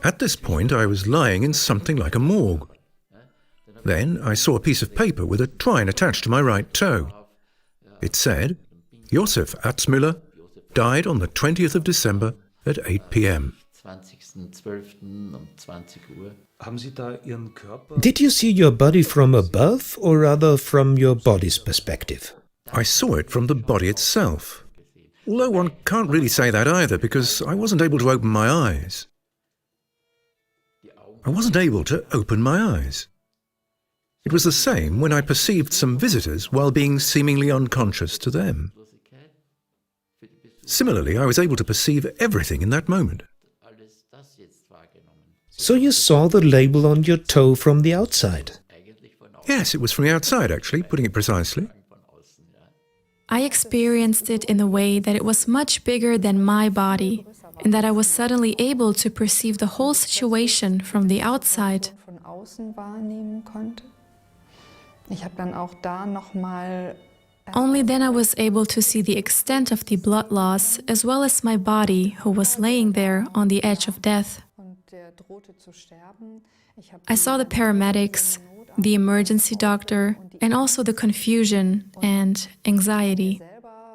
At this point, I was lying in something like a morgue. Then I saw a piece of paper with a twine attached to my right toe. It said, Josef Atzmüller died on the 20th of December at 8 p.m. Did you see your body from above or rather from your body's perspective? I saw it from the body itself. Although one can't really say that either, because I wasn't able to open my eyes. I wasn't able to open my eyes. It was the same when I perceived some visitors while being seemingly unconscious to them. Similarly, I was able to perceive everything in that moment. So you saw the label on your toe from the outside? Yes, it was from the outside, actually, putting it precisely. I experienced it in the way that it was much bigger than my body, and that I was suddenly able to perceive the whole situation from the outside. Only then I was able to see the extent of the blood loss, as well as my body, who was laying there on the edge of death. I saw the paramedics, the emergency doctor, and also the confusion and anxiety.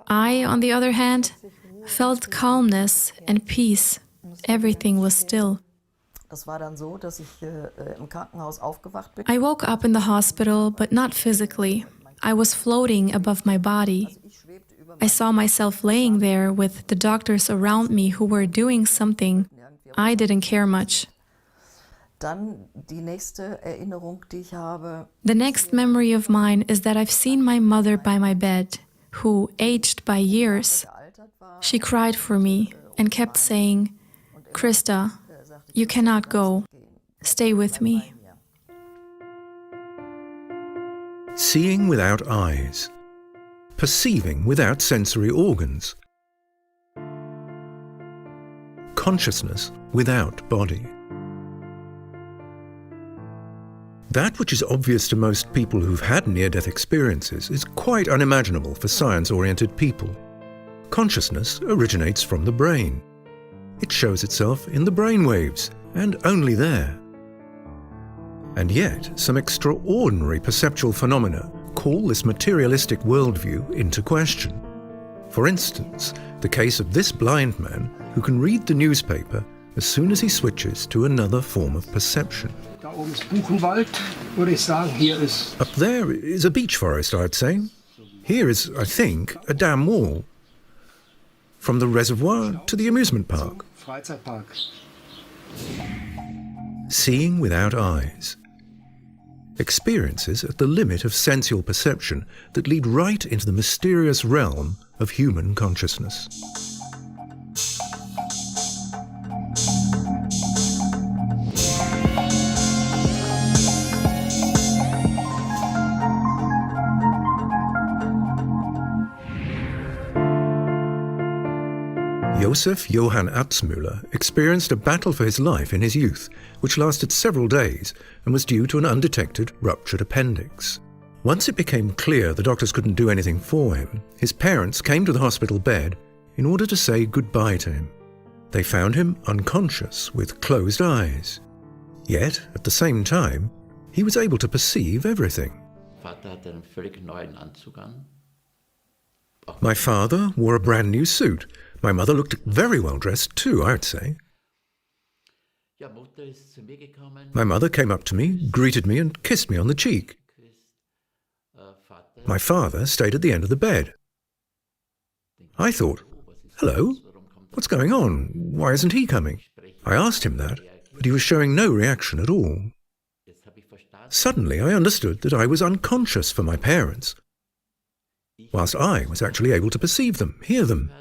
I, on the other hand, felt calmness and peace. Everything was still. I woke up in the hospital, but not physically. I was floating above my body. I saw myself laying there with the doctors around me who were doing something. I didn't care much. The next memory of mine is that I've seen my mother by my bed, who aged by years. She cried for me and kept saying, "Christa, you cannot go. Stay with me." Seeing without eyes, perceiving without sensory organs, consciousness without body. That which is obvious to most people who've had near-death experiences is quite unimaginable for science-oriented people. Consciousness originates from the brain. It shows itself in the brain waves, and only there. And yet, some extraordinary perceptual phenomena call this materialistic worldview into question. For instance, the case of this blind man who can read the newspaper as soon as he switches to another form of perception. Up there is a beech forest, I'd say. Here is, I think, a dam wall. From the reservoir to the amusement park. Seeing without eyes. Experiences at the limit of sensual perception that lead right into the mysterious realm of human consciousness. Josef Johann Atzmüller experienced a battle for his life in his youth, which lasted several days and was due to an undetected ruptured appendix. Once it became clear the doctors couldn't do anything for him, his parents came to the hospital bed in order to say goodbye to him. They found him unconscious with closed eyes. Yet, at the same time, he was able to perceive everything. My father wore a brand new suit. My mother looked very well dressed too, I'd say. My mother came up to me, greeted me and kissed me on the cheek. My father stayed at the end of the bed. I thought, hello, what's going on? Why isn't he coming? I asked him that, but he was showing no reaction at all. Suddenly I understood that I was unconscious for my parents, whilst I was actually able to perceive them, hear them.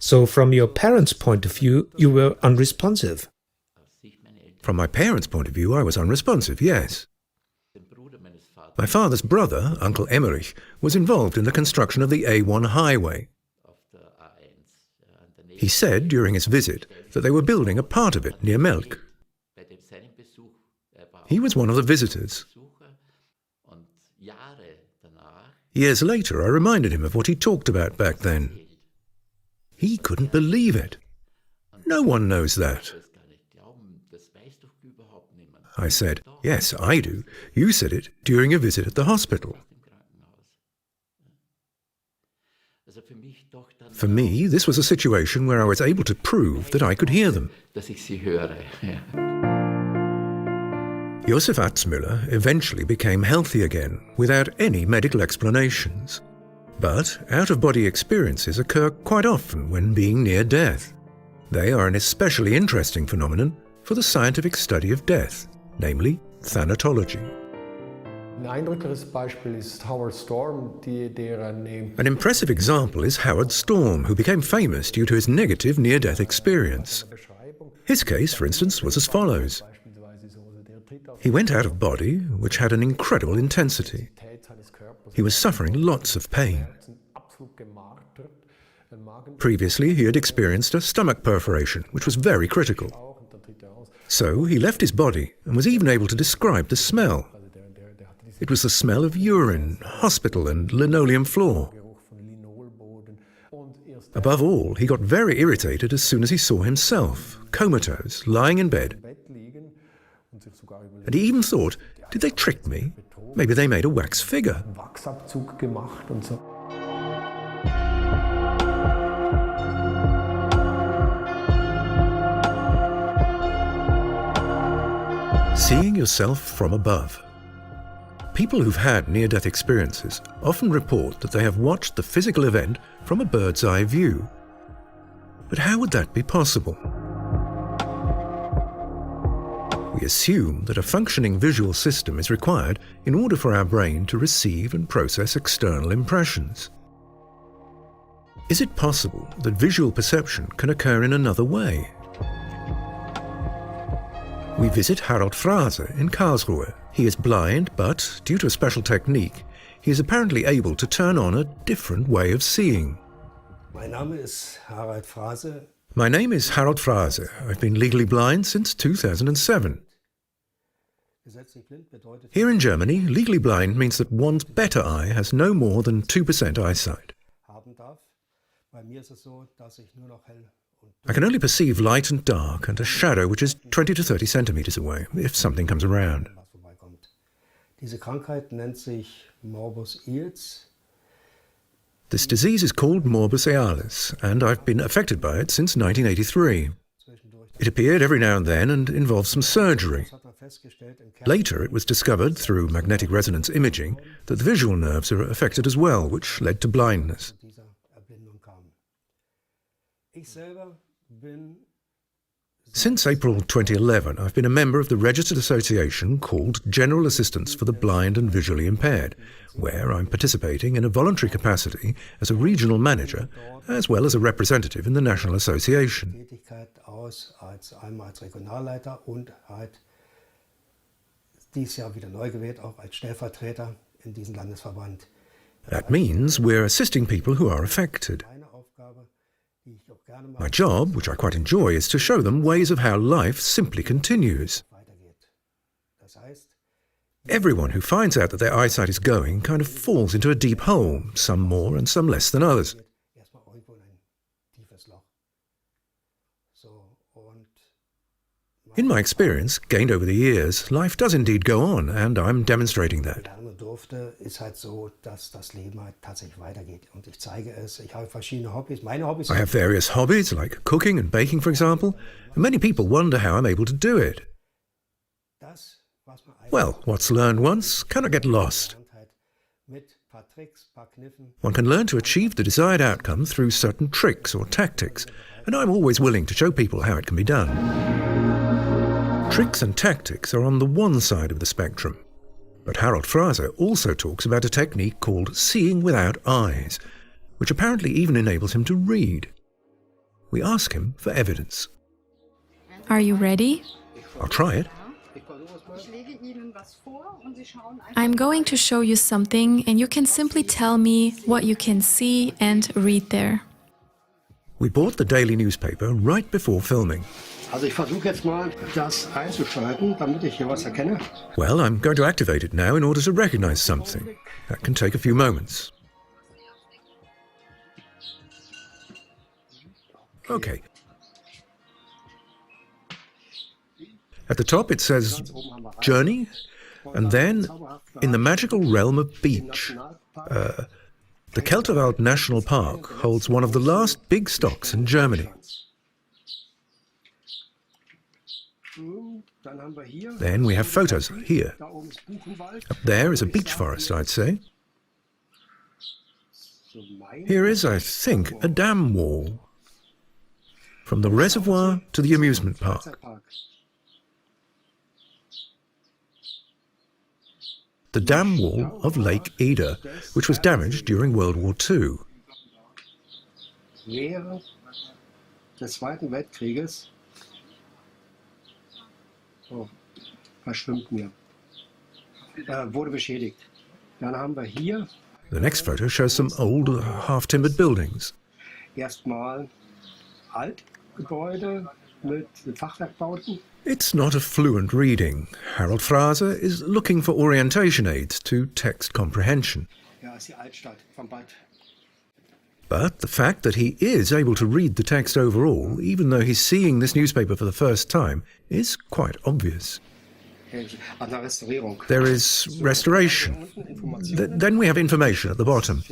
So from your parents' point of view, you were unresponsive? From my parents' point of view, I was unresponsive, yes. My father's brother, Uncle Emmerich, was involved in the construction of the A1 highway. He said during his visit that they were building a part of it near Melk. He was one of the visitors. Years later, I reminded him of what he talked about back then. He couldn't believe it. No one knows that. I said, "Yes, I do. You said it during a visit at the hospital." For me, this was a situation where I was able to prove that I could hear them. Josef Atzmüller eventually became healthy again without any medical explanations. But out-of-body experiences occur quite often when being near death. They are an especially interesting phenomenon for the scientific study of death, namely thanatology. An impressive example is Howard Storm, who became famous due to his negative near-death experience. His case, for instance, was as follows. He went out of body, which had an incredible intensity. He was suffering lots of pain. Previously, he had experienced a stomach perforation, which was very critical. So he left his body and was even able to describe the smell. It was the smell of urine, hospital and linoleum floor. Above all, he got very irritated as soon as he saw himself, comatose, lying in bed. And he even thought, did they trick me? Maybe they made a wax figure. Seeing yourself from above. People who've had near-death experiences often report that they have watched the physical event from a bird's eye view. But how would that be possible? We assume that a functioning visual system is required in order for our brain to receive and process external impressions. Is it possible that visual perception can occur in another way? We visit Harald Frase in Karlsruhe. He is blind, but due to a special technique, he is apparently able to turn on a different way of seeing. My name is Harald Frase. My name is Harald Frase. I've been legally blind since 2007. Here in Germany, legally blind means that one's better eye has no more than 2% eyesight. I can only perceive light and dark and a shadow which is 20 to 30 centimeters away, if something comes around. This disease is called morbus ealis, and I've been affected by it since 1983. It appeared every now and then and involved some surgery. Later, it was discovered through magnetic resonance imaging that the visual nerves are affected as well, which led to blindness. Since April 2011, I've been a member of the registered association called General Assistance for the Blind and Visually Impaired, where I'm participating in a voluntary capacity as a regional manager, as well as a representative in the National Association. That means we're assisting people who are affected. My job, which I quite enjoy, is to show them ways of how life simply continues. Everyone who finds out that their eyesight is going kind of falls into a deep hole, some more and some less than others. In my experience, gained over the years, life does indeed go on, and I'm demonstrating that. I have various hobbies, like cooking and baking, for example, and many people wonder how I'm able to do it. Well, what's learned once cannot get lost. One can learn to achieve the desired outcome through certain tricks or tactics, and I'm always willing to show people how it can be done. Tricks and tactics are on the one side of the spectrum. But Harald Frase also talks about a technique called seeing without eyes, which apparently even enables him to read. We ask him for evidence. Are you ready? I'll try it. I'm going to show you something, and you can simply tell me what you can see and read there. We bought the daily newspaper right before filming. Also ich versuche jetzt mal, das einzuschalten, damit ich hier was erkenne. Well, I'm going to activate it now in order to recognize something. That can take a few moments. Okay. At the top it says journey, and then in the magical realm of beach. The Kelterwald National Park holds one of the last big stocks in Germany. Then we have photos here. Up there is a beech forest, I'd say. Here is, I think, a dam wall. From the reservoir to the amusement park. The dam wall of Lake Eder, which was damaged during World War II. Während des Zweiten Weltkrieges verschwimmt mir. Wurde beschädigt. Dann haben wir hier The next photo shows some old, half-timbered buildings. erstmal Altgebäude mit Fachwerkbauten. It's not a fluent reading. Harold Fraser is looking for orientation aids to text comprehension. Ja, ist die Altstadt vom Bad. But the fact that he is able to read the text overall, even though he's seeing this newspaper for the first time, is quite obvious. An der Restaurierung. There is restoration. Then we have information at the bottom.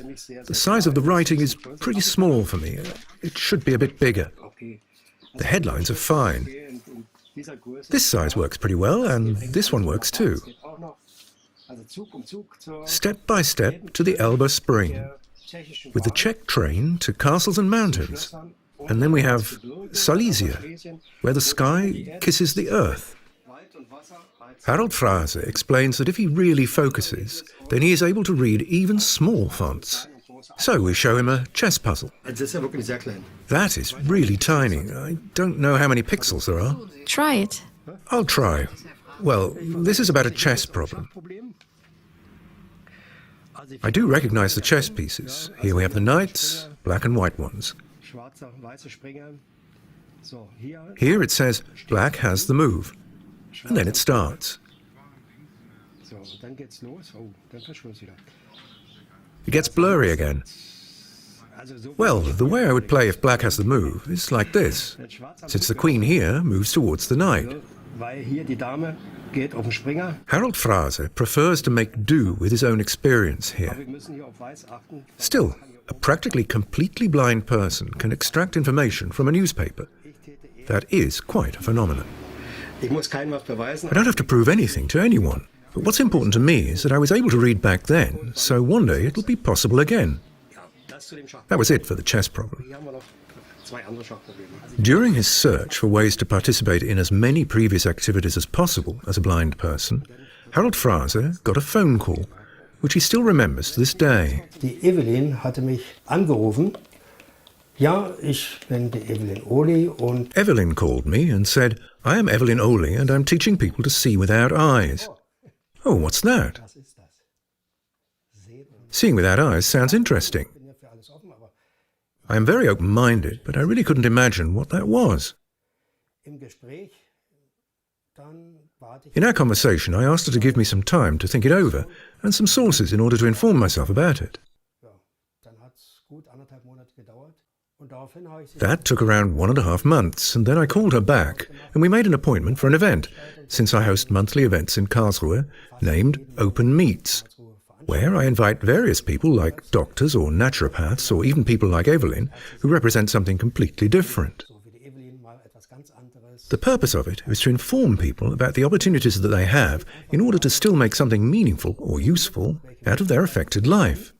The size of the writing is pretty small for me. It should be a bit bigger. The headlines are fine. This size works pretty well, and this one works too. Step by step to the Elbe Spring, with the Czech train to castles and mountains. And then we have Silesia, where the sky kisses the earth. Harold Fraser explains that if he really focuses, then he is able to read even small fonts. So we show him a chess puzzle. That is really tiny. I don't know how many pixels there are. Try it. I'll try. Well, this is about a chess problem. I do recognize the chess pieces. Here we have the knights, black and white ones. Here it says black has the move. And then it starts. It gets blurry again. Well, the way I would play if black has the move is like this, since the queen here moves towards the knight. Harold Fraser prefers to make do with his own experience here. Still, a practically completely blind person can extract information from a newspaper. That is quite a phenomenon. I don't have to prove anything to anyone, but what's important to me is that I was able to read back then, so one day it'll be possible again. That was it for the chess problem. During his search for ways to participate in as many previous activities as possible as a blind person, Harold Fraser got a phone call, which he still remembers to this day. Die Evelyn hatte mich angerufen. Ja, ich bin die Evelyn Oli und... Evelyn called me and said, I am Evelyn Oli and I'm teaching people to see without eyes. Oh, what's that? Seeing without eyes sounds interesting. I am very open-minded, but I really couldn't imagine what that was. In our conversation, I asked her to give me some time to think it over and some sources in order to inform myself about it. That took around 1.5 months, and then I called her back, and we made an appointment for an event, since I host monthly events in Karlsruhe, named Open Meets, where I invite various people like doctors or naturopaths, or even people like Evelyn, who represent something completely different. The purpose of it is to inform people about the opportunities that they have in order to still make something meaningful or useful out of their affected life.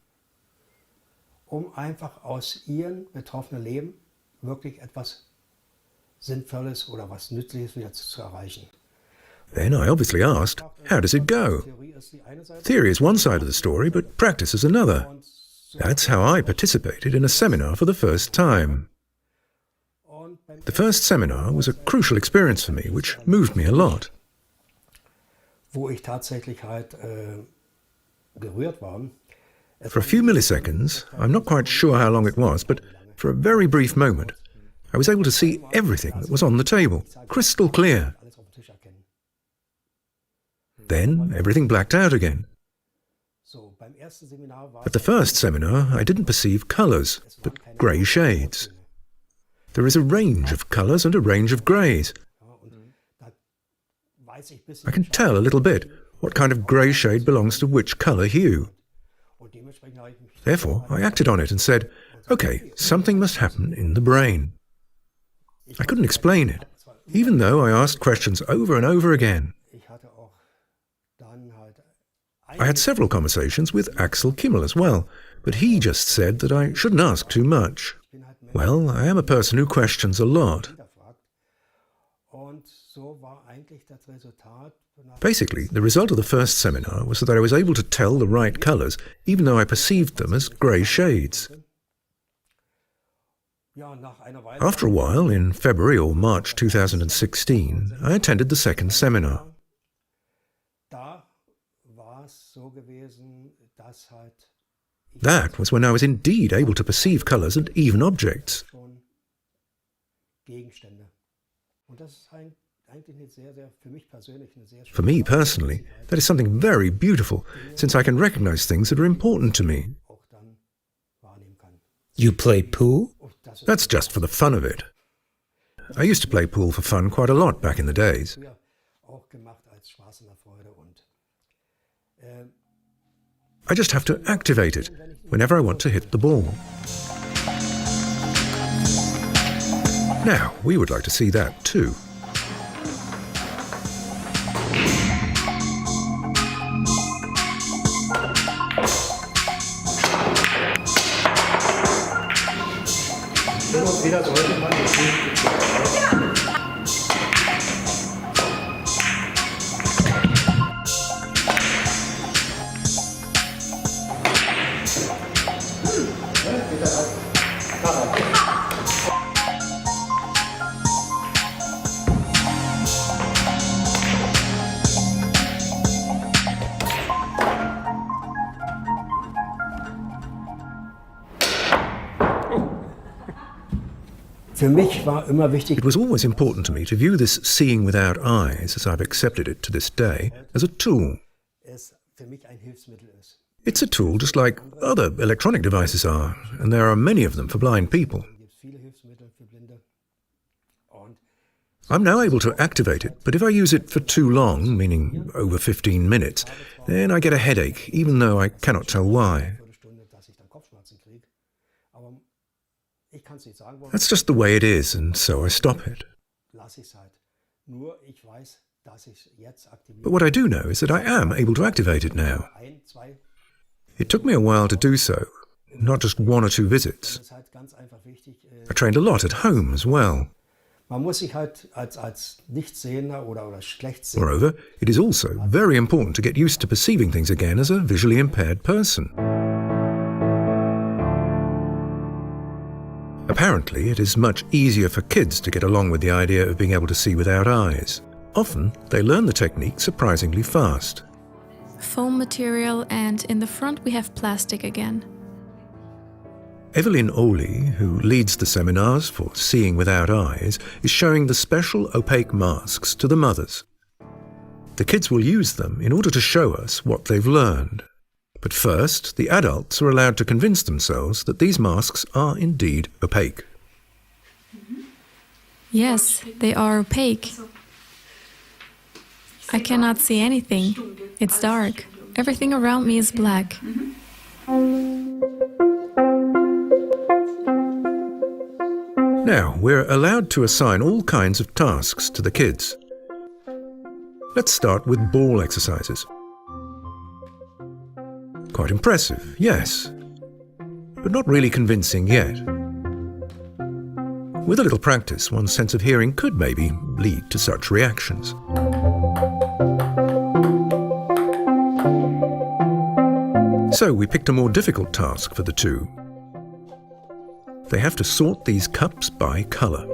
Einfach aus ihrem betroffenen Leben wirklich etwas Sinnvolles oder was Nützliches wieder zu erreichen. Then I obviously asked, how does it go? Theory is one side of the story, but practice is another. That's how I participated in a seminar for the first time. The first seminar was a crucial experience for me, which moved me a lot. Wo ich tatsächlich gerührt war. For a few milliseconds, I'm not quite sure how long it was, but for a very brief moment, I was able to see everything that was on the table, crystal clear. Then everything blacked out again. At the first seminar, I didn't perceive colours, but grey shades. There is a range of colours and a range of greys. I can tell a little bit what kind of grey shade belongs to which colour hue. Therefore, I acted on it and said, okay, something must happen in the brain. I couldn't explain it, even though I asked questions over and over again. I had several conversations with Axel Kimmel as well, but he just said that I shouldn't ask too much. Well, I am a person who questions a lot. Basically, the result of the first seminar was that I was able to tell the right colours, even though I perceived them as grey shades. After a while, in February or March 2016, I attended the second seminar. That was when I was indeed able to perceive colours and even objects. For me personally, that is something very beautiful, since I can recognize things that are important to me. You play pool? That's just for the fun of it. I used to play pool for fun quite a lot back in the days. I just have to activate it whenever I want to hit the ball. Now, we would like to see that too. It was always important to me to view this seeing without eyes, as I've accepted it to this day, as a tool. It's a tool just like other electronic devices are, and there are many of them for blind people. I'm now able to activate it, but if I use it for too long, meaning over 15 minutes, then I get a headache, even though I cannot tell why. That's just the way it is, and so I stop it. But what I do know is that I am able to activate it now. It took me a while to do so, not just 1 or 2 visits. I trained a lot at home as well. Moreover, it is also very important to get used to perceiving things again as a visually impaired person. Apparently, it is much easier for kids to get along with the idea of being able to see without eyes. Often, they learn the technique surprisingly fast. Foam material, and in the front we have plastic again. Evelyn Oley, who leads the seminars for Seeing Without Eyes, is showing the special opaque masks to the mothers. The kids will use them in order to show us what they've learned. But first, the adults are allowed to convince themselves that these masks are indeed opaque. Yes, they are opaque. I cannot see anything. It's dark. Everything around me is black. Now, we're allowed to assign all kinds of tasks to the kids. Let's start with ball exercises. Quite impressive, yes, but not really convincing yet. With a little practice, one's sense of hearing could maybe lead to such reactions. So we picked a more difficult task for the two. They have to sort these cups by colour.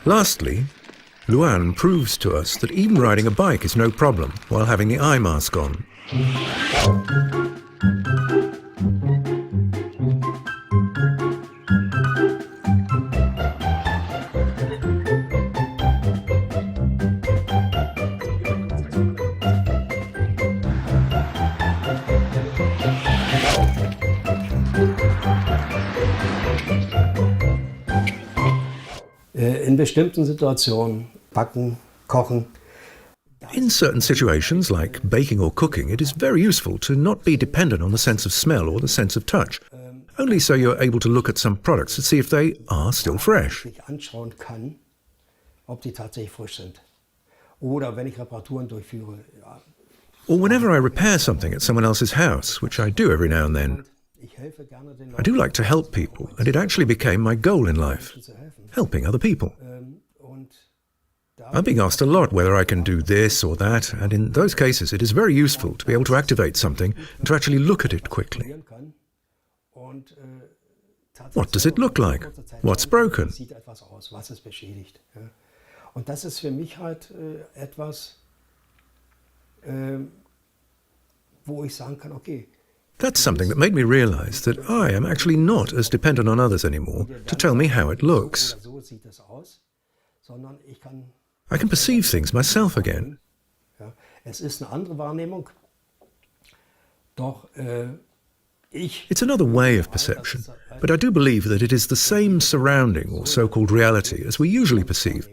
Lastly, Luan proves to us that even riding a bike is no problem while having the eye mask on. In bestimmten Situationen, backen, kochen. In certain situations, like baking or cooking, it is very useful to not be dependent on the sense of smell or the sense of touch, only so you're able to look at some products to see if they are still fresh. Ich anschauen kann, ob die tatsächlich frisch sind. Oder wenn ich Reparaturen durchführe. Ja. Or whenever I repair something at someone else's house, which I do every now and then. I do like to help people, and it actually became my goal in life, helping other people. I'm being asked a lot whether I can do this or that, and in those cases it is very useful to be able to activate something and to actually look at it quickly. What does it look like? What's broken? Und das ist für mich halt etwas, wo ich sagen kann, okay. That's something that made me realize that I am actually not as dependent on others anymore to tell me how it looks. I can perceive things myself again. Es ist eine andere Wahrnehmung, doch It's another way of perception, but I do believe that it is the same surrounding or so-called reality as we usually perceive,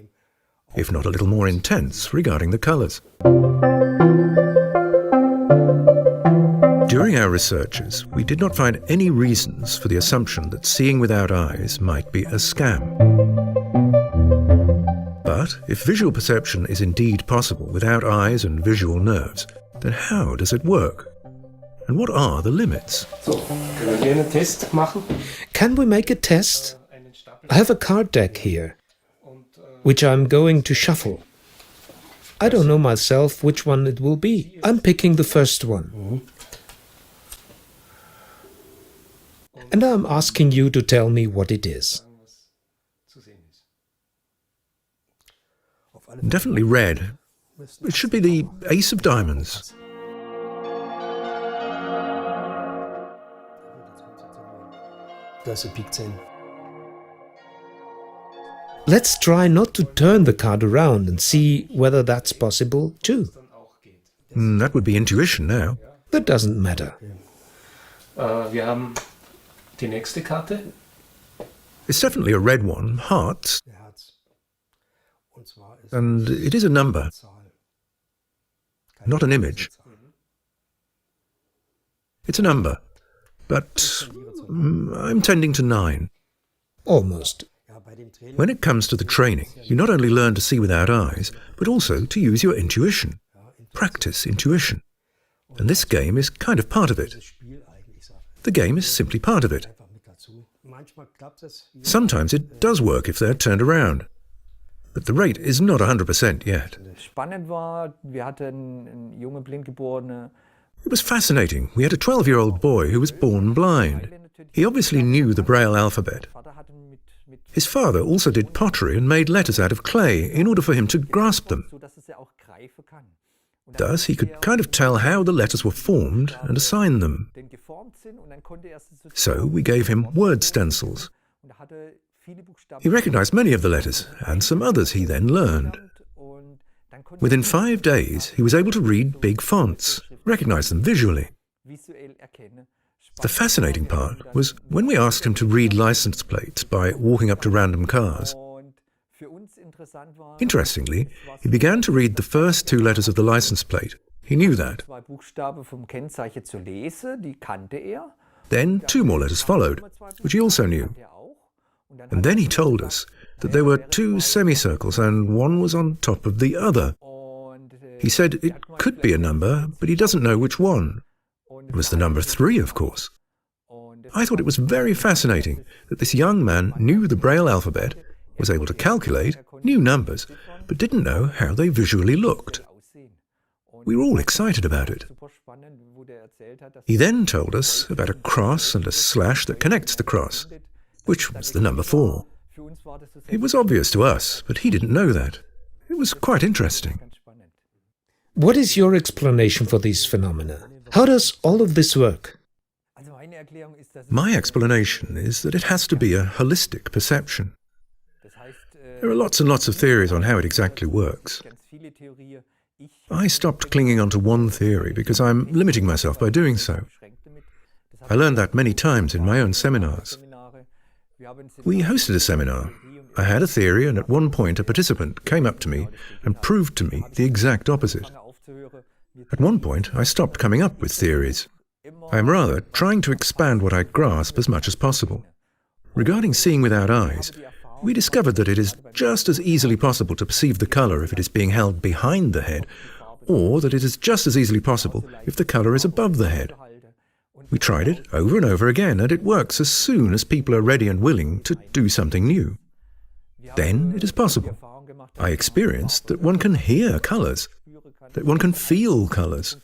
if not a little more intense regarding the colors. During our researches, we did not find any reasons for the assumption that seeing without eyes might be a scam. But if visual perception is indeed possible without eyes and visual nerves, then how does it work? And what are the limits? So, können wir einen Test machen? Can we make a test? I have a card deck here, which I'm going to shuffle. I don't know myself which one it will be. I'm picking the first one. And I'm asking you to tell me what it is. Definitely red. It should be the Ace of Diamonds. Das ist Pik 10. Let's try not to turn the card around and see whether that's possible too. That would be intuition now. That doesn't matter. Wir haben die nächste Karte. It's definitely a red one, hearts, and it is a number, not an image. It's a number, but I'm tending to 9. Almost. When it comes to the training, you not only learn to see without eyes, but also to use your intuition. Practice intuition. And this game is kind of part of it. The game is simply part of it. Sometimes it does work if they're turned around, but the rate is not 100% yet. Spannend war, wir hatten eine junge Blindgeborene. It was fascinating. We had a 12-year-old boy who was born blind. He obviously knew the Braille alphabet. His father also did pottery and made letters out of clay in order for him to grasp them. Thus, he could kind of tell how the letters were formed and assign them. So we gave him word stencils. He recognized many of the letters, and some others he then learned. Within 5 days, he was able to read big fonts, recognize them visually. The fascinating part was when we asked him to read license plates by walking up to random cars. Interestingly, he began to read the first 2 letters of the license plate. He knew that. Then 2 more letters followed, which he also knew. And then he told us that there were 2 semicircles and one was on top of the other. He said it could be a number, but he doesn't know which one. It was the number 3, of course. I thought it was very fascinating that this young man knew the Braille alphabet, was able to calculate, knew numbers, but didn't know how they visually looked. We were all excited about it. He then told us about a cross and a slash that connects the cross, which was the number 4. It was obvious to us, but he didn't know that. It was quite interesting. What is your explanation for these phenomena? How does all of this work? My explanation is that it has to be a holistic perception. There are lots and lots of theories on how it exactly works. I stopped clinging onto one theory because I'm limiting myself by doing so. I learned that many times in my own seminars. We hosted a seminar. I had a theory, and at one point a participant came up to me and proved to me the exact opposite. At one point, I stopped coming up with theories. I am rather trying to expand what I grasp as much as possible. Regarding seeing without eyes, we discovered that it is just as easily possible to perceive the colour if it is being held behind the head, or that it is just as easily possible if the colour is above the head. We tried it over and over again, and it works as soon as people are ready and willing to do something new. Then it is possible. I experienced that one can hear colours, that one can feel colours.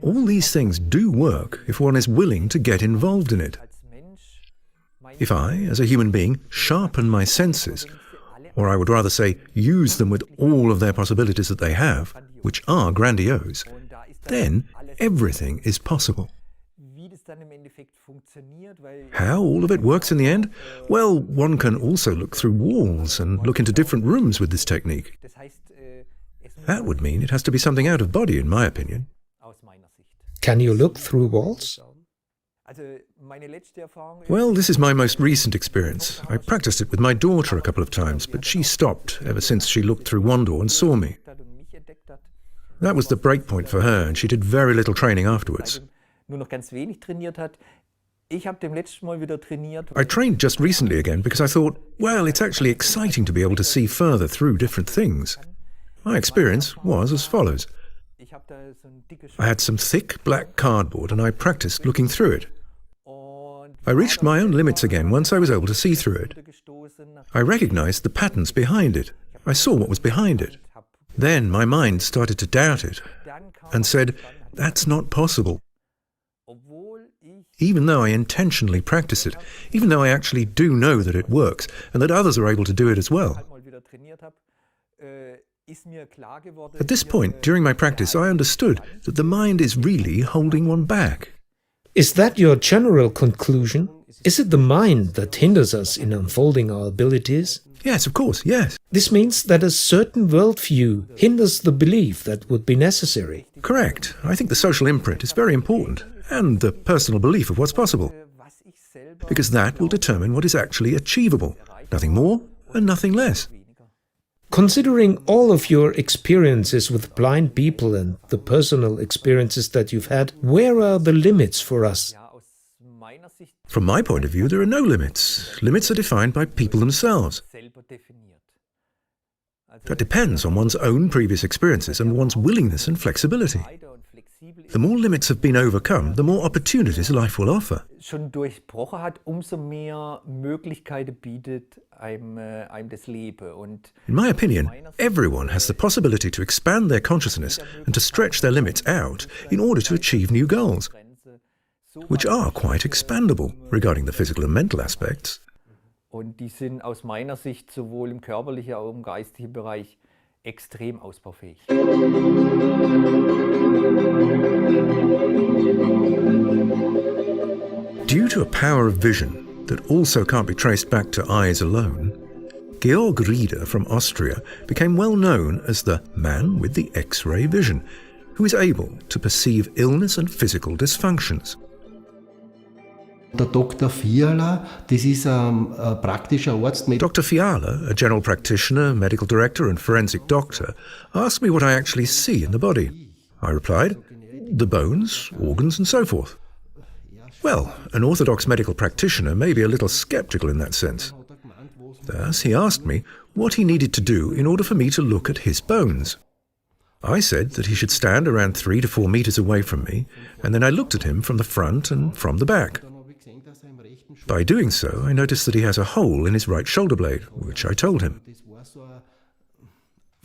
All these things do work if one is willing to get involved in it. If I, as a human being, sharpen my senses, or I would rather say use them with all of their possibilities that they have, which are grandiose, then everything is possible. How all of it works in the end? Well, one can also look through walls and look into different rooms with this technique. That would mean it has to be something out of body, in my opinion. Can you look through walls? Well, this is my most recent experience. I practiced it with my daughter a couple of times, but she stopped ever since she looked through one door and saw me. That was the break point for her, and she did very little training afterwards. I trained just recently again because I thought, well, it's actually exciting to be able to see further through different things. My experience was as follows. I had some thick black cardboard and I practiced looking through it. I reached my own limits again once I was able to see through it. I recognized the patterns behind it. I saw what was behind it. Then my mind started to doubt it and said, that's not possible. Even though I intentionally practice it, even though I actually do know that it works and that others are able to do it as well. At this point, during my practice, I understood that the mind is really holding one back. Is that your general conclusion? Is it the mind that hinders us in unfolding our abilities? Yes, of course, yes. This means that a certain worldview hinders the belief that would be necessary. Correct. I think the social imprint is very important, and the personal belief of what's possible. Because that will determine what is actually achievable. Nothing more and nothing less. Considering all of your experiences with blind people and the personal experiences that you've had, where are the limits for us? From my point of view, there are no limits. Limits are defined by people themselves. That depends on one's own previous experiences and one's willingness and flexibility. The more limits have been overcome, the more opportunities life will offer. In my opinion, everyone has the possibility to expand their consciousness and to stretch their limits out in order to achieve new goals, which are quite expandable regarding the physical and mental aspects. Und die sind aus meiner Sicht sowohl im körperlichen als auch im geistigen Bereich extrem ausbaufähig. Due to a power of vision that also can't be traced back to eyes alone, Georg Rieder from Austria became well known as the man with the X-ray vision, who is able to perceive illness and physical dysfunctions. Dr. Fiala, das ist praktischer Arzt. Dr. Fiala, a general practitioner, medical director and forensic doctor, asked me what I actually see in the body. I replied, the bones, organs and so forth. Well, an orthodox medical practitioner may be a little skeptical in that sense. Thus, he asked me what he needed to do in order for me to look at his bones. I said that he should stand around 3 to 4 meters away from me, and then I looked at him from the front and from the back. By doing so, I noticed that he has a hole in his right shoulder blade, which I told him.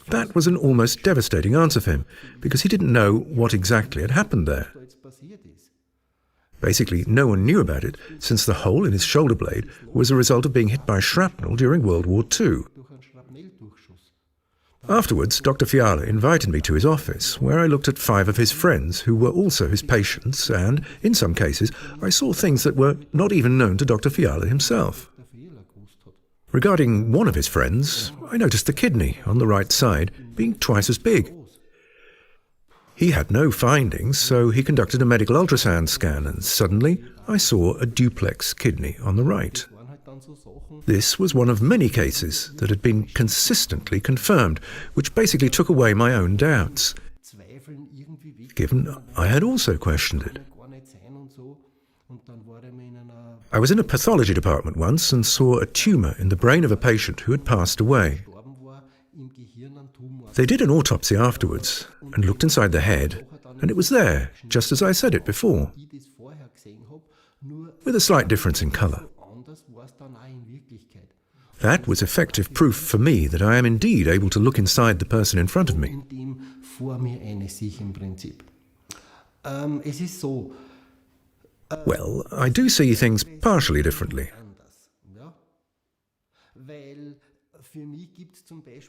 That was an almost devastating answer for him, because he didn't know what exactly had happened there. Basically, no one knew about it, since the hole in his shoulder blade was a result of being hit by shrapnel during World War II. Afterwards, Dr. Fiala invited me to his office, where I looked at 5 of his friends who were also his patients, and, in some cases, I saw things that were not even known to Dr. Fiala himself. Regarding one of his friends, I noticed the kidney on the right side being twice as big. He had no findings, so he conducted a medical ultrasound scan, and suddenly I saw a duplex kidney on the right. This was one of many cases that had been consistently confirmed, which basically took away my own doubts, given I had also questioned it. I was in a pathology department once and saw a tumour in the brain of a patient who had passed away. They did an autopsy afterwards and looked inside the head, and it was there, just as I said it before, with a slight difference in colour. That was effective proof for me that I am indeed able to look inside the person in front of me. Well, I do see things partially differently.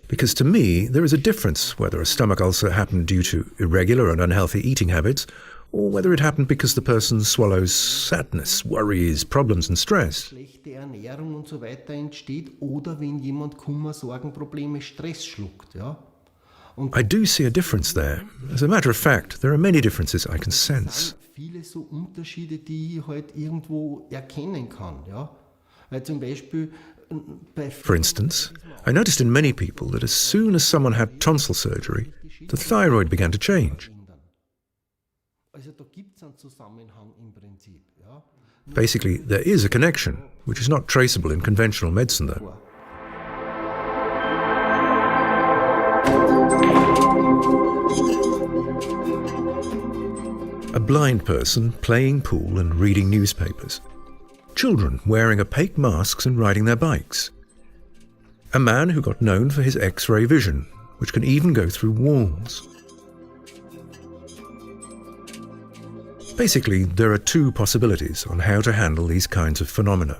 Because to me, there is a difference whether a stomach ulcer happened due to irregular and unhealthy eating habits, or whether it happened because the person swallows sadness, worries, problems and stress. I do see a difference there. As a matter of fact, there are many differences I can sense. For instance, I noticed in many people that as soon as someone had tonsil surgery, the thyroid began to change. Basically, there is a connection, which is not traceable in conventional medicine, though. A blind person playing pool and reading newspapers. Children wearing opaque masks and riding their bikes. A man who got known for his X-ray vision, which can even go through walls. Basically, there are 2 possibilities on how to handle these kinds of phenomena.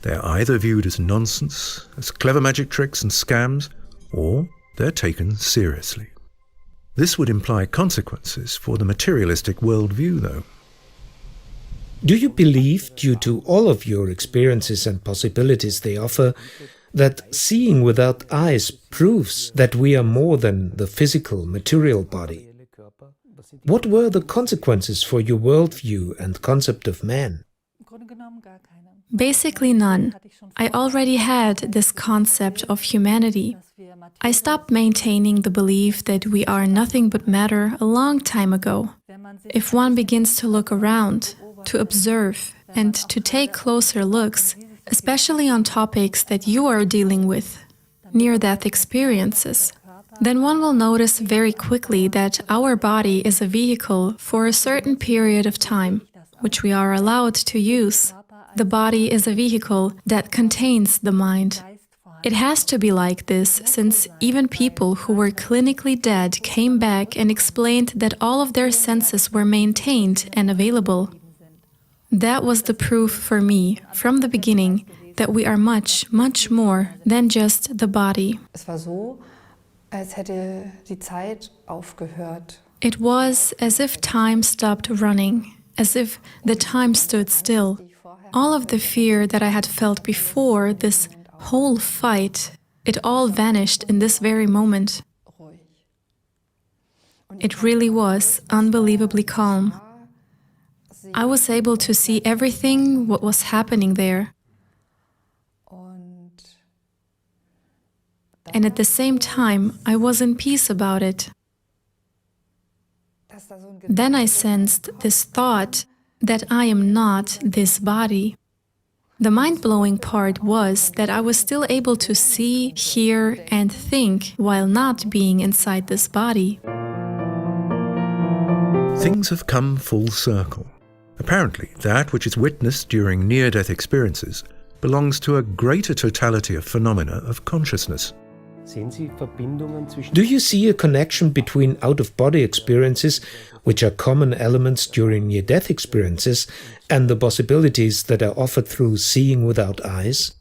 They are either viewed as nonsense, as clever magic tricks and scams, or they're taken seriously. This would imply consequences for the materialistic worldview, though. Do you believe, due to all of your experiences and possibilities they offer, that seeing without eyes proves that we are more than the physical, material body? What were the consequences for your worldview and concept of man? Basically none. I already had this concept of humanity. I stopped maintaining the belief that we are nothing but matter a long time ago. If one begins to look around, to observe, and to take closer looks, especially on topics that you are dealing with, near-death experiences, then one will notice very quickly that our body is a vehicle for a certain period of time, which we are allowed to use. The body is a vehicle that contains the mind. It has to be like this, since even people who were clinically dead came back and explained that all of their senses were maintained and available. That was the proof for me, from the beginning, that we are much, much more than just the body. It was as if time stopped running, as if the time stood still. All of the fear that I had felt before, this whole fight, it all vanished in this very moment. It really was unbelievably calm. I was able to see everything what was happening there. And at the same time, I was in peace about it. Then I sensed this thought that I am not this body. The mind-blowing part was that I was still able to see, hear, and think while not being inside this body. Things have come full circle. Apparently, that which is witnessed during near-death experiences belongs to a greater totality of phenomena of consciousness. Do you see a connection between out-of-body experiences, which are common elements during near-death experiences, and the possibilities that are offered through seeing without eyes?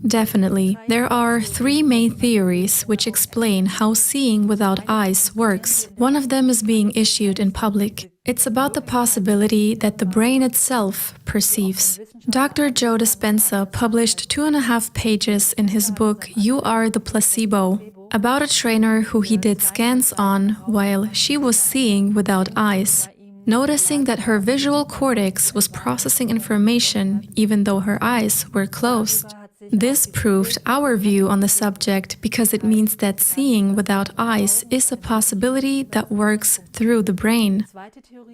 Definitely. There are three main theories which explain how seeing without eyes works. One of them is being issued in public. It's about the possibility that the brain itself perceives. Dr. Joe Dispenza published 2.5 pages in his book You Are the Placebo about a trainer who he did scans on while she was seeing without eyes, noticing that her visual cortex was processing information even though her eyes were closed. This proved our view on the subject because it means that seeing without eyes is a possibility that works through the brain.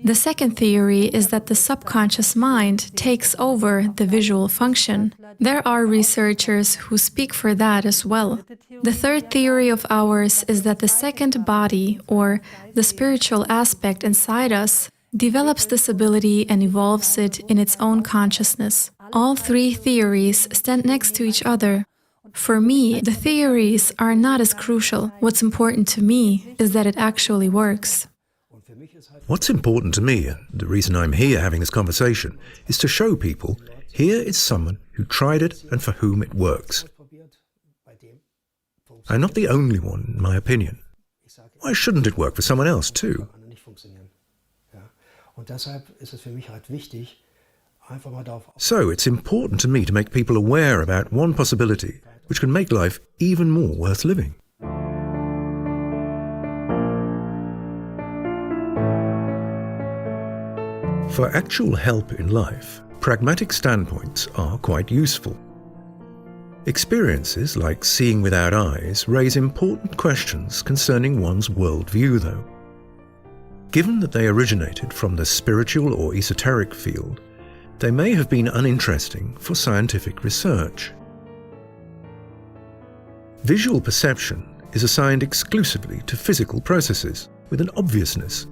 The second theory is that the subconscious mind takes over the visual function. There are researchers who speak for that as well. The third theory of ours is that the second body, or the spiritual aspect inside us, develops this ability and evolves it in its own consciousness. All three theories stand next to each other. For me, the theories are not as crucial. What's important to me is that it actually works. What's important to me, and the reason I'm here having this conversation, is to show people here is someone who tried it and for whom it works. I'm not the only one, in my opinion. Why shouldn't it work for someone else too? So it's important to me to make people aware about one possibility which can make life even more worth living. For actual help in life, pragmatic standpoints are quite useful. Experiences like seeing without eyes raise important questions concerning one's worldview, though. Given that they originated from the spiritual or esoteric field, they may have been uninteresting for scientific research. Visual perception is assigned exclusively to physical processes with an obviousness,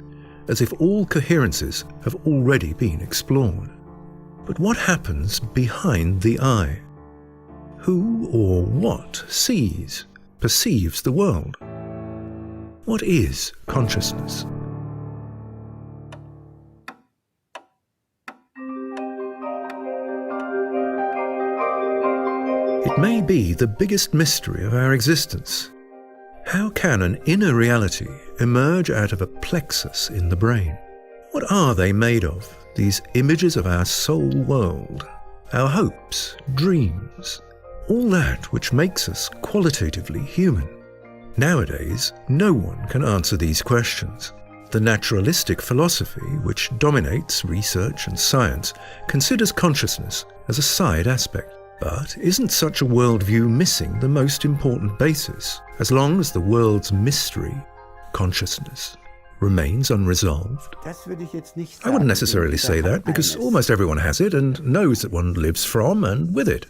as if all coherences have already been explored. But what happens behind the eye? Who or what sees, perceives the world? What is consciousness? It may be the biggest mystery of our existence. How can an inner reality emerge out of a plexus in the brain? What are they made of, these images of our soul world, our hopes, dreams, all that which makes us qualitatively human? Nowadays, no one can answer these questions. The naturalistic philosophy, which dominates research and science, considers consciousness as a side aspect. But isn't such a worldview missing the most important basis, as long as the world's mystery, consciousness, remains unresolved? I wouldn't necessarily say that, because almost everyone has it and knows that one lives from and with it.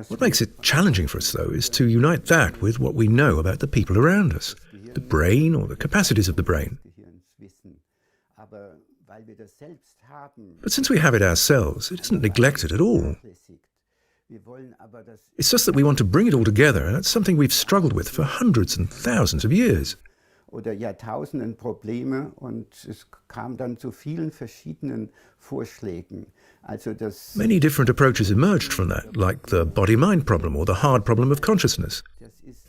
What makes it challenging for us, though, is to unite that with what we know about the people around us, the brain or the capacities of the brain. But since we have it ourselves, it isn't neglected at all. It's just that we want to bring it all together, and that's something we've struggled with for hundreds and thousands of years. Many different approaches emerged from that, like the body-mind problem or the hard problem of consciousness.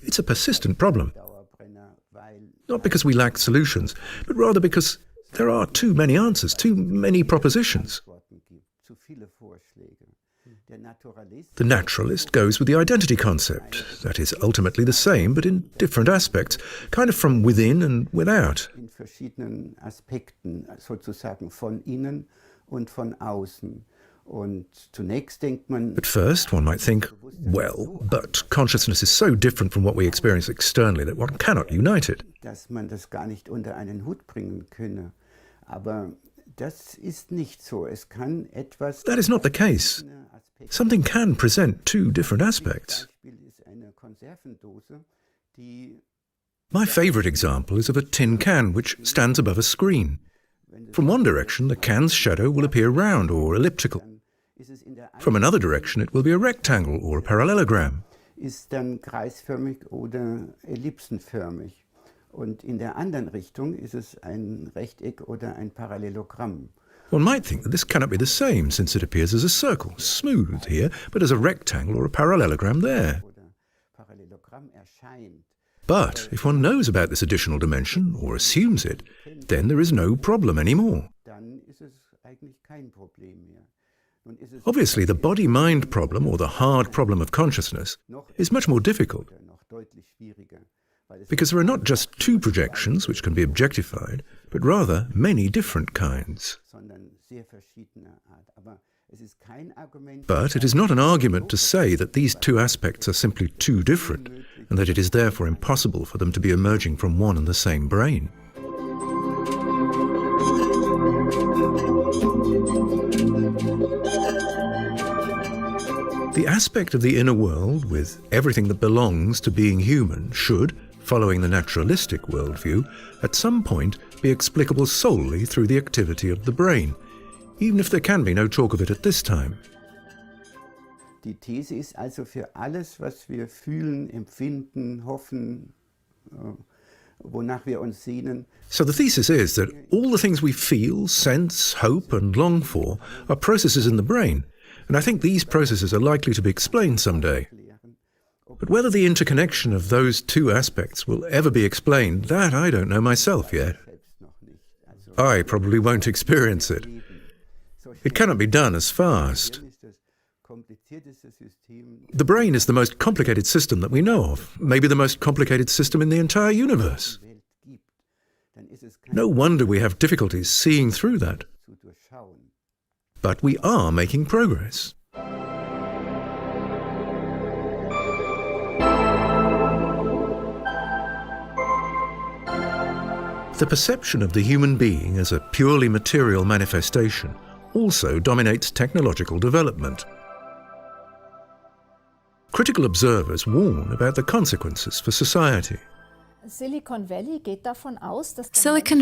It's a persistent problem. Not because we lack solutions, but rather because there are too many answers, too many propositions. The naturalist goes with the identity concept, that is ultimately the same, but in different aspects, kind of from within and without. At first, one might think, well, but consciousness is so different from what we experience externally that one cannot unite it. That is not the case. Something can present two different aspects. My favorite example is of a tin can which stands above a screen. From one direction, the can's shadow will appear round or elliptical. From another direction, it will be a rectangle or a parallelogram. Ist dann kreisförmig oder ellipsenförmig. Und in der anderen Richtung ist es ein Rechteck oder ein Parallelogramm. One might think that this cannot be the same, since it appears as a circle, smooth here, but as a rectangle or a parallelogram there. But if one knows about this additional dimension, or assumes it, then there is no problem anymore. Obviously, the body-mind problem, or the hard problem of consciousness, is much more difficult, because there are not just two projections which can be objectified, but rather many different kinds. But it is not an argument to say that these two aspects are simply too different, and that it is therefore impossible for them to be emerging from one and the same brain. The aspect of the inner world, with everything that belongs to being human, should, following the naturalistic worldview, at some point be explicable solely through the activity of the brain, even if there can be no talk of it at this time. Die These ist also für alles, was wir fühlen, empfinden, hoffen, wonach wir uns sehnen. So the thesis is that all the things we feel, sense, hope and long for are processes in the brain, and I think these processes are likely to be explained someday. But whether the interconnection of those two aspects will ever be explained, that I don't know myself yet. I probably won't experience it. It cannot be done as fast. The brain is the most complicated system that we know of, maybe the most complicated system in the entire universe. No wonder we have difficulties seeing through that. But we are making progress. The perception of the human being as a purely material manifestation also dominates technological development. Critical observers warn about the consequences for society. Silicon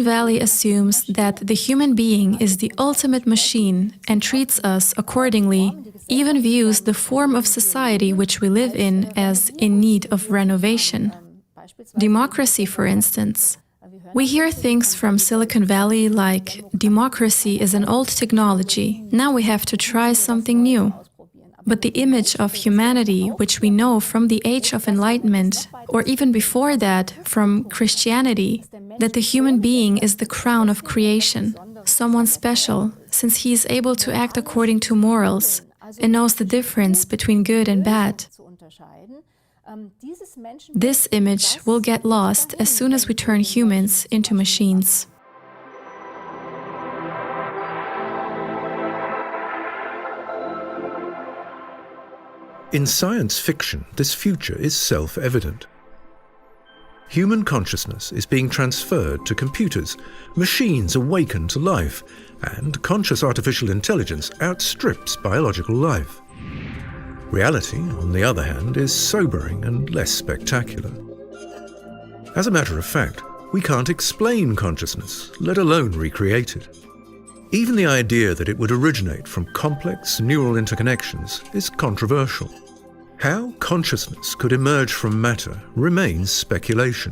Valley assumes that the human being is the ultimate machine and treats us accordingly, even views the form of society which we live in as in need of renovation. Democracy, for instance. We hear things from Silicon Valley like, democracy is an old technology, now we have to try something new. But the image of humanity, which we know from the Age of Enlightenment, or even before that, from Christianity, that the human being is the crown of creation, someone special, since he is able to act according to morals and knows the difference between good and bad. This image will get lost as soon as we turn humans into machines. In science fiction, this future is self-evident. Human consciousness is being transferred to computers, machines awaken to life, and conscious artificial intelligence outstrips biological life. Reality, on the other hand, is sobering and less spectacular. As a matter of fact, we can't explain consciousness, let alone recreate it. Even the idea that it would originate from complex neural interconnections is controversial. How consciousness could emerge from matter remains speculation.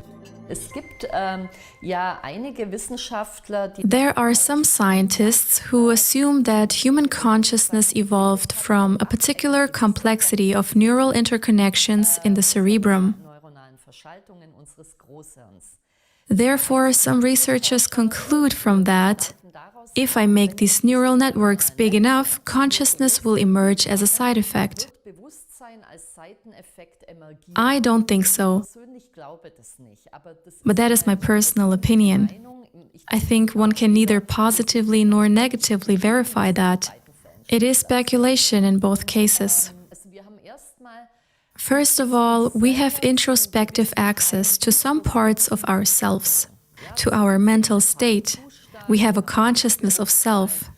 There are some scientists who assume that human consciousness evolved from a particular complexity of neural interconnections in the cerebrum. Therefore, some researchers conclude from that, if I make these neural networks big enough, consciousness will emerge as a side effect. I don't think so, but that is my personal opinion. I think one can neither positively nor negatively verify that. It is speculation in both cases. First of all, we have introspective access to some parts of ourselves, to our mental state. We have a consciousness of self,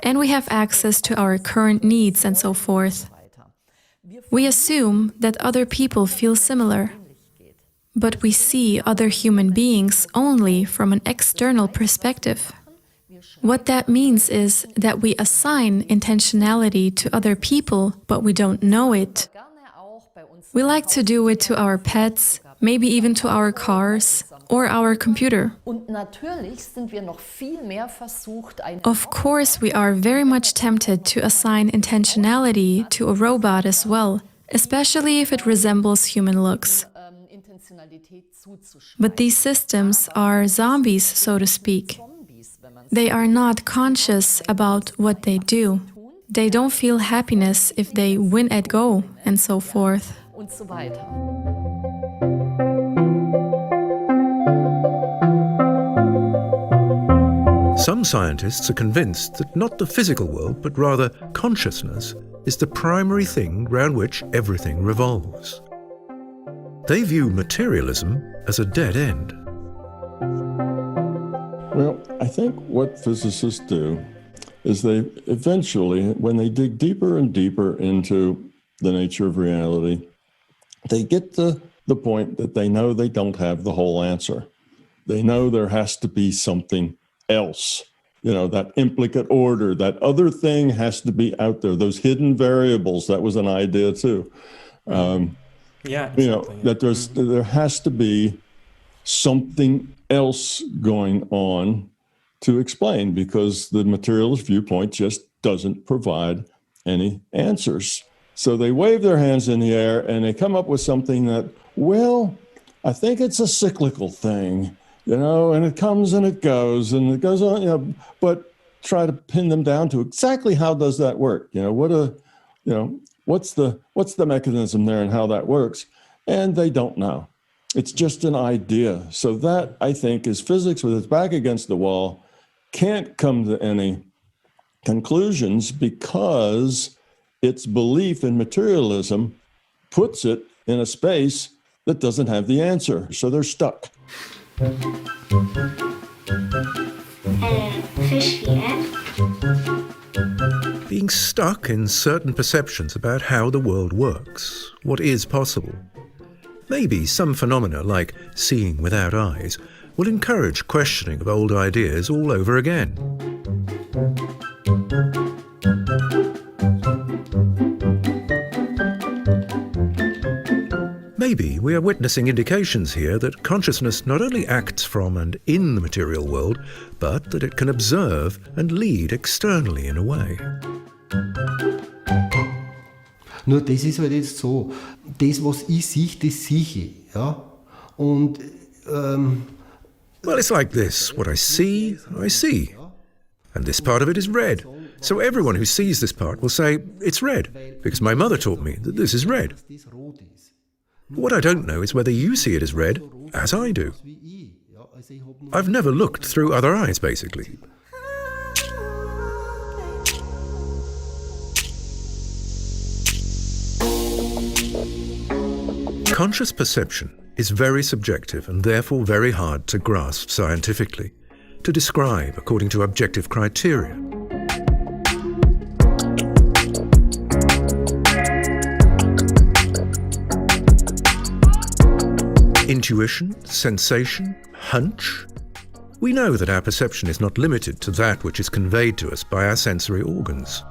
and we have access to our current needs and so forth. We assume that other people feel similar, but we see other human beings only from an external perspective. What that means is that we assign intentionality to other people, but we don't know it. We like to do it to our pets, maybe even to our cars or our computer. Of course, we are very much tempted to assign intentionality to a robot as well, especially if it resembles human looks. But these systems are zombies, so to speak. They are not conscious about what they do. They don't feel happiness if they win at Go, and so forth. Some scientists are convinced that not the physical world, but rather consciousness, is the primary thing around which everything revolves. They view materialism as a dead end. Well, I think what physicists do is they eventually, when they dig deeper and deeper into the nature of reality, they get to the point that they know they don't have the whole answer. They know there has to be something else. You know, that implicate order, that other thing has to be out there. Those hidden variables, that was an idea too. That there has to be something else going on to explain, because the materialist viewpoint just doesn't provide any answers. So they wave their hands in the air and they come up with something that, well, I think it's a cyclical thing, you know, and it comes and it goes on, you know, but try to pin them down to exactly how does that work? You know, what's the mechanism there and how that works? And they don't know. It's just an idea. So that, I think, is physics with its back against the wall, can't come to any conclusions because its belief in materialism puts it in a space that doesn't have the answer. So they're stuck. Fish here. Being stuck in certain perceptions about how the world works, what is possible. Maybe some phenomena, like seeing without eyes, will encourage questioning of old ideas all over again. Maybe we are witnessing indications here that consciousness not only acts from and in the material world, but that it can observe and lead externally in a way. Nur das ist halt jetzt so, das, was ich sehe, das sehe ich. Ja? Und, well, it's like this. What I see. And this part of it is red. So everyone who sees this part will say, it's red, because my mother taught me that this is red. What I don't know is whether you see it as red, as I do. I've never looked through other eyes, basically. Conscious perception is very subjective and therefore very hard to grasp scientifically, to describe according to objective criteria. Intuition, sensation, hunch. We know that our perception is not limited to that which is conveyed to us by our sensory organs.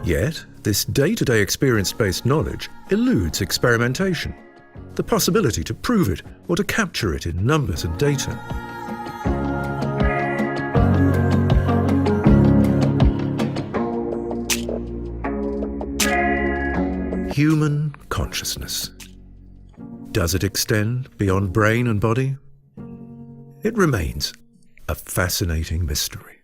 Yet, this day-to-day experience-based knowledge eludes experimentation, the possibility to prove it or to capture it in numbers and data. Human consciousness. Does it extend beyond brain and body? It remains a fascinating mystery.